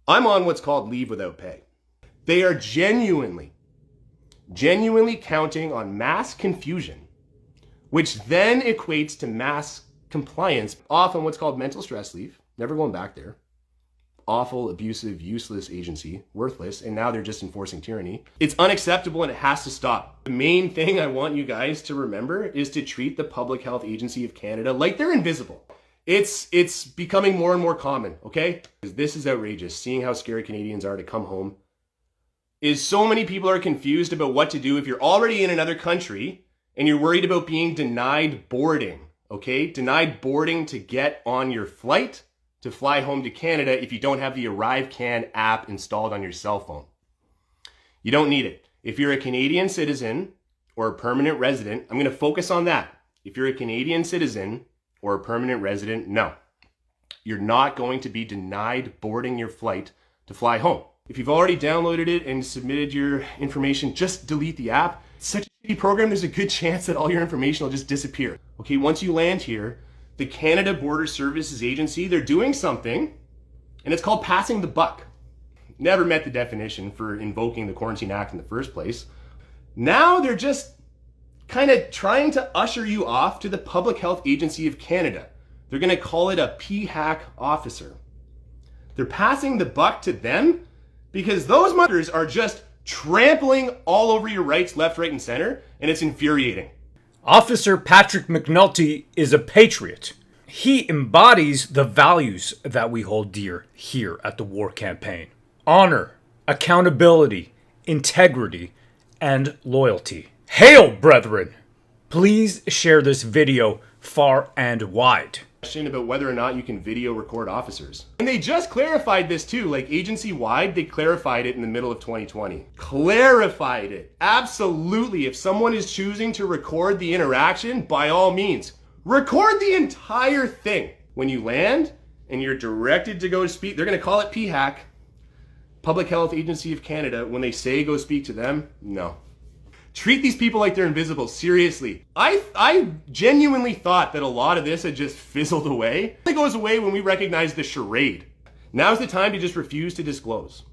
I'm on what's called leave without pay. They are genuinely counting on mass confusion, which then equates to mass compliance, off on what's called mental stress leave, never going back there. Awful, abusive, useless agency, worthless, and now they're just enforcing tyranny. It's unacceptable and it has to stop. The main thing I want you guys to remember is to treat the Public Health Agency of Canada like they're invisible. It's becoming more and more common, okay? This is outrageous, seeing how scared Canadians are to come home. Is so many people are confused about what to do if you're already in another country and you're worried about being denied boarding, okay? Denied boarding to get on your flight to fly home to Canada if you don't have the ArriveCan app installed on your cell phone. You don't need it. If you're a Canadian citizen or a permanent resident, I'm going to focus on that. If you're a Canadian citizen or a permanent resident, no. You're not going to be denied boarding your flight to fly home. If you've already downloaded it and submitted your information, just delete the app. It's such a shitty program, there's a good chance that all your information will just disappear. Okay, once you land here, the Canada Border Services Agency, they're doing something, and it's called passing the buck. Never met the definition for invoking the Quarantine Act in the first place. Now they're just kind of trying to usher you off to the Public Health Agency of Canada. They're going to call it a PHAC officer. They're passing the buck to them because those mothers are just trampling all over your rights, left, right, and center, and it's infuriating. Officer Patrick McNulty is a patriot. He embodies the values that we hold dear here at the War Campaign. Honor, accountability, integrity, and loyalty. Hail, brethren! Please share this video far and wide. Question about whether or not you can video record officers. And they just clarified this too, like agency-wide, they clarified it in the middle of 2020. Clarified it. Absolutely. If someone is choosing to record the interaction, by all means, record the entire thing. When you land and you're directed to go speak, they're going to call it PHAC, Public Health Agency of Canada. When they say go speak to them, no. Treat these people like they're invisible, seriously. I genuinely thought that a lot of this had just fizzled away. It goes away when we recognize the charade. Now's the time to just refuse to disclose.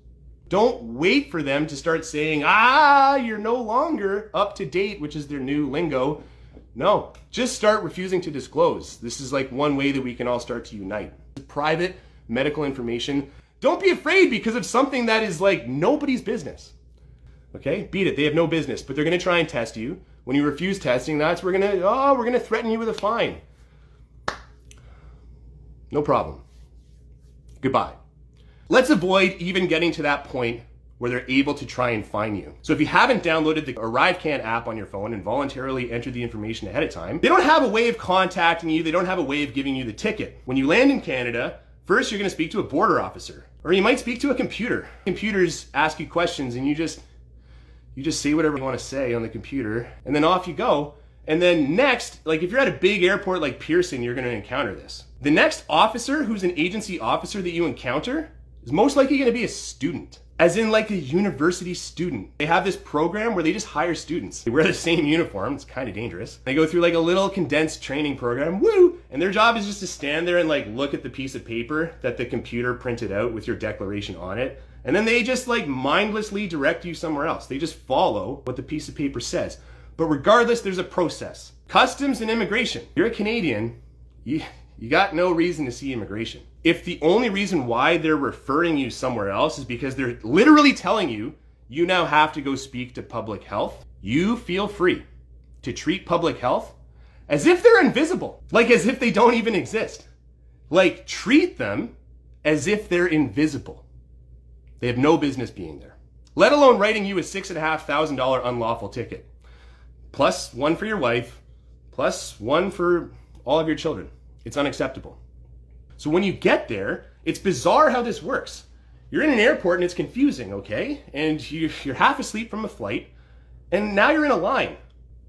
Don't wait for them to start saying, you're no longer up to date, which is their new lingo. No, just start refusing to disclose. This is like one way that we can all start to unite. Private medical information. Don't be afraid because of something that is like nobody's business. Okay, beat it. They have no business, but they're going to try and test you. When you refuse testing, we're going to threaten you with a fine. No problem. Goodbye. Let's avoid even getting to that point where they're able to try and fine you. So if you haven't downloaded the ArriveCan app on your phone and voluntarily entered the information ahead of time, they don't have a way of contacting you. They don't have a way of giving you the ticket. When you land in Canada, first you're going to speak to a border officer, or you might speak to a computer. Computers ask you questions and you just say whatever you want to say on the computer, and then off you go. And then next, like if you're at a big airport like Pearson, you're going to encounter this. The next officer who's an agency officer that you encounter is most likely going to be a student, as in like a university student. They have this program where they just hire students. They wear the same uniform. It's kind of dangerous. They go through like a little condensed training program, woo! And their job is just to stand there and like look at the piece of paper that the computer printed out with your declaration on it. And then they just like mindlessly direct you somewhere else. They just follow what the piece of paper says. But regardless, there's a process. Customs and immigration. You're a Canadian, you got no reason to see immigration. If the only reason why they're referring you somewhere else is because they're literally telling you, you now have to go speak to public health, you feel free to treat public health as if they're invisible. Like as if they don't even exist. Like treat them as if they're invisible. They have no business being there, let alone writing you a $6,500 unlawful ticket, plus one for your wife, plus one for all of your children. It's unacceptable. So when you get there, it's bizarre how this works. You're in an airport and it's confusing, okay? And you're half asleep from a flight, and now you're in a line.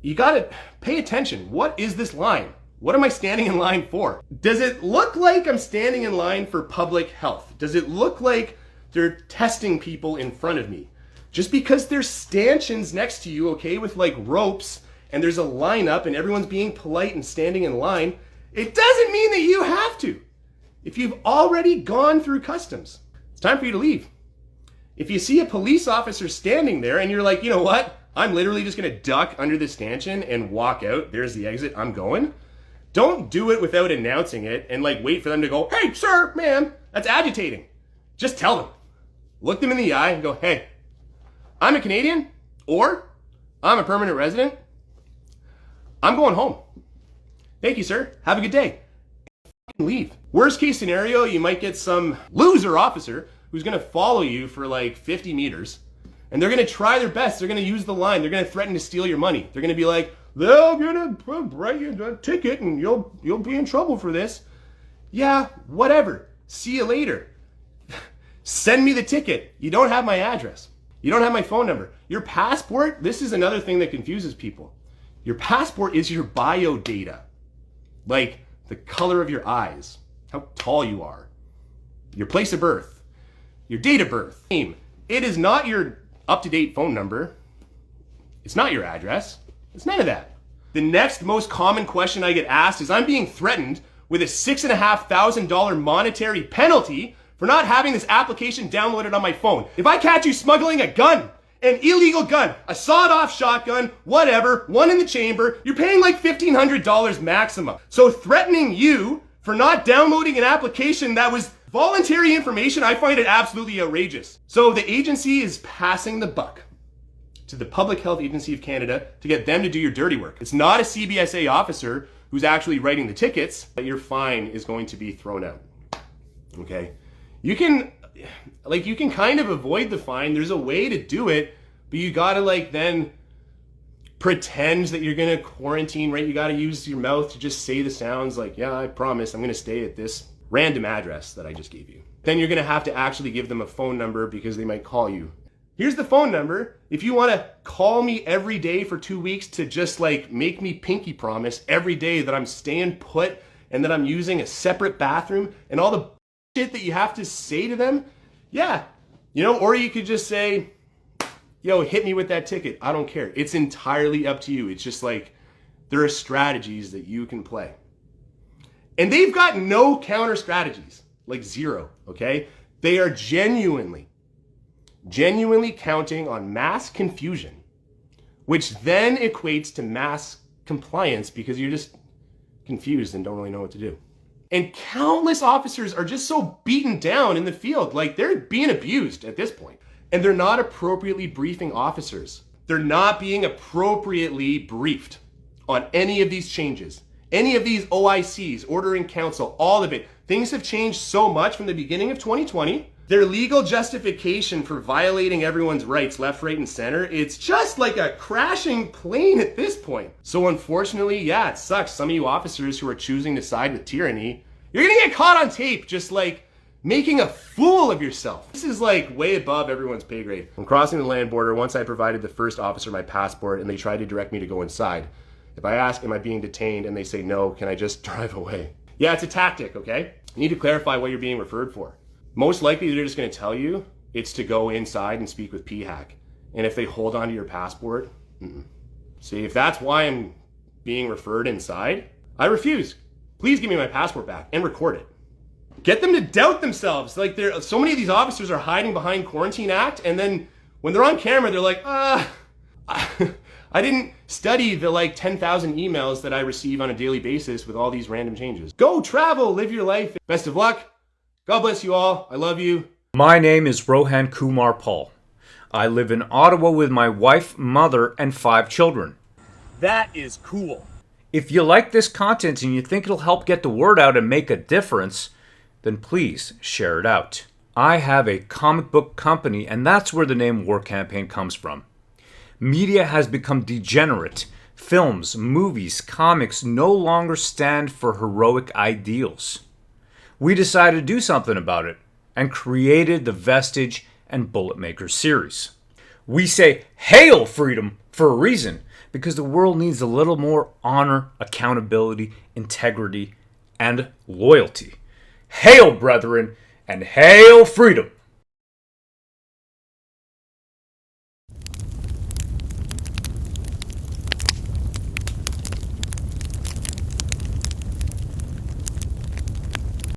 You gotta pay attention. What is this line? What am I standing in line for? Does it look like I'm standing in line for public health? Does it look like they're testing people in front of me? Just because there's stanchions next to you, okay, with like ropes, and there's a lineup and everyone's being polite and standing in line, it doesn't mean that you have to. If you've already gone through customs, time for you to leave. If you see a police officer standing there and you're like, you know what? I'm literally just going to duck under the stanchion and walk out. There's the exit. I'm going. Don't do it without announcing it and like wait for them to go, hey, sir, ma'am. That's agitating. Just tell them. Look them in the eye and go, hey, I'm a Canadian or I'm a permanent resident. I'm going home. Thank you, sir. Have a good day. Leave. Worst case scenario, you might get some loser officer who's going to follow you for like 50 meters. And they're going to try their best. They're going to use the line. They're going to threaten to steal your money. They're going to be like, they're going to write you a ticket and you'll be in trouble for this. Yeah, whatever. See you later. Send me the ticket. You don't have my address. You don't have my phone number. Your passport, this is another thing that confuses people. Your passport is your bio data. Like the color of your eyes, how tall you are, your place of birth, your date of birth. It is not your up-to-date phone number. It's not your address. It's none of that. The next most common question I get asked is I'm being threatened with a $6,500 monetary penalty for not having this application downloaded on my phone. If I catch you smuggling a gun, an illegal gun, a sawed-off shotgun, whatever, one in the chamber, you're paying like $1,500 maximum. So threatening you for not downloading an application that was voluntary information, I find it absolutely outrageous. So the agency is passing the buck to the Public Health Agency of Canada to get them to do your dirty work. It's not a CBSA officer who's actually writing the tickets, but your fine is going to be thrown out. Okay? You can kind of avoid the fine. There's a way to do it, but you gotta then pretend that you're gonna quarantine, right? You gotta use your mouth to just say the sounds like, yeah, I promise I'm gonna stay at this random address that I just gave you. Then you're gonna have to actually give them a phone number because they might call you. Here's the phone number. If you wanna call me every day for 2 weeks to just make me pinky promise every day that I'm staying put and that I'm using a separate bathroom and all the shit that you have to say to them, yeah. Or you could just say, yo, hit me with that ticket. I don't care. It's entirely up to you. It's just there are strategies that you can play. And they've got no counter strategies, zero, okay? They are genuinely counting on mass confusion, which then equates to mass compliance because you're just confused and don't really know what to do. And countless officers are just so beaten down in the field, they're being abused at this point. And they're not appropriately briefing officers. They're not being appropriately briefed on any of these changes. Any of these OICs, Order in Council, all of it. Things have changed so much from the beginning of 2020. Their legal justification for violating everyone's rights, left, right, and center, it's just like a crashing plane at this point. So unfortunately, yeah, it sucks. Some of you officers who are choosing to side with tyranny, you're gonna get caught on tape just making a fool of yourself. This is way above everyone's pay grade. I'm crossing the land border once I provided the first officer my passport and they tried to direct me to go inside. If I ask, am I being detained, and they say no, can I just drive away? Yeah, it's a tactic, okay? You need to clarify what you're being referred for. Most likely they're just gonna tell you it's to go inside and speak with P-Hack. And if they hold onto your passport, See, if that's why I'm being referred inside, I refuse. Please give me my passport back and record it. Get them to doubt themselves. So many of these officers are hiding behind Quarantine Act, and then when they're on camera, they're like, I didn't study the 10,000 emails that I receive on a daily basis with all these random changes. Go travel, live your life. Best of luck. God bless you all. I love you. My name is Rohan Kumar Pall. I live in Ottawa with my wife, mother, and 5 children. That is cool. If you like this content and you think it'll help get the word out and make a difference, then please share it out. I have a comic book company, and that's where the name War Campaign comes from. Media has become degenerate. Films, movies, comics no longer stand for heroic ideals. We decided to do something about it and created the Vestige and Bullet Maker series. We say "Hail freedom" for a reason, because the world needs a little more honor, accountability, integrity, and loyalty. Hail, brethren, and hail freedom!